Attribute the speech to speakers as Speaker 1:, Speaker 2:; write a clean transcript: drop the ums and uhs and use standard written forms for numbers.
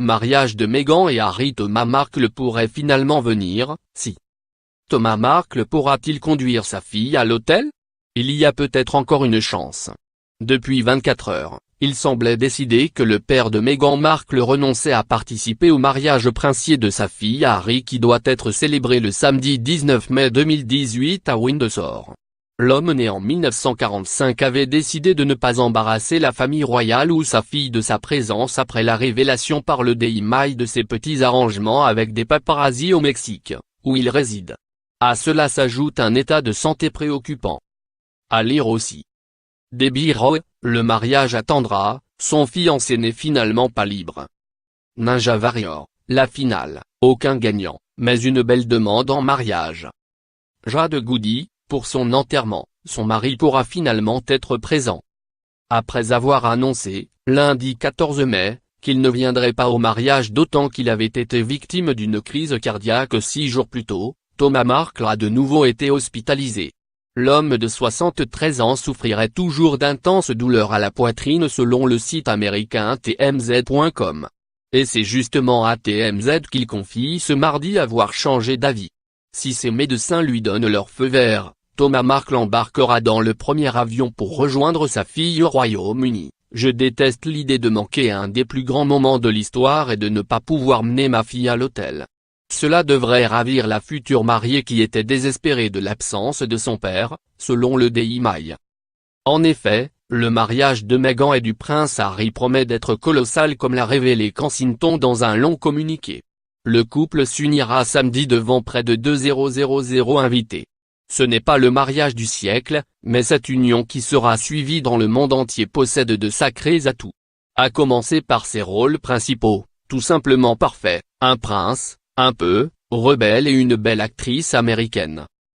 Speaker 1: Mariage de Meghan et Harry. Thomas Markle pourrait finalement venir, si. Thomas Markle pourra-t-il conduire sa fille à l'hôtel? Il y a peut-être encore une chance. Depuis 24 heures, il semblait décidé que le père de Meghan Markle renonçait à participer au mariage princier de sa fille Harry qui doit être célébré le samedi 19 mai 2018 à Windsor. L'homme né en 1945 avait décidé de ne pas embarrasser la famille royale ou sa fille de sa présence après la révélation par le Daily Mail de ses petits arrangements avec des paparazzis au Mexique, où il réside. À cela s'ajoute un état de santé préoccupant. À lire aussi. Debbie Rowe, le mariage attendra, son fiancé n'est finalement pas libre. Ninja Warrior, la finale, aucun gagnant, mais une belle demande en mariage. Jade Goody, pour son enterrement, son mari pourra finalement être présent. Après avoir annoncé, lundi 14 mai, qu'il ne viendrait pas au mariage d'autant qu'il avait été victime d'une crise cardiaque 6 jours plus tôt, Thomas Markle a de nouveau été hospitalisé. L'homme de 73 ans souffrirait toujours d'intenses douleurs à la poitrine selon le site américain TMZ.com. Et c'est justement à TMZ qu'il confie ce mardi avoir changé d'avis. Si ses médecins lui donnent leur feu vert, Thomas Markle embarquera dans le premier avion pour rejoindre sa fille au Royaume-Uni. Je déteste l'idée de manquer un des plus grands moments de l'histoire et de ne pas pouvoir mener ma fille à l'hôtel. Cela devrait ravir la future mariée qui était désespérée de l'absence de son père, selon le Daily Mail. En effet, le mariage de Meghan et du prince Harry promet d'être colossal comme l'a révélé Kensington dans un long communiqué. Le couple s'unira samedi devant près de 2000 invités. Ce n'est pas le mariage du siècle, mais cette union qui sera suivie dans le monde entier possède de sacrés atouts. À commencer par ses rôles principaux, tout simplement parfaits, un prince, un peu rebelle et une belle actrice américaine.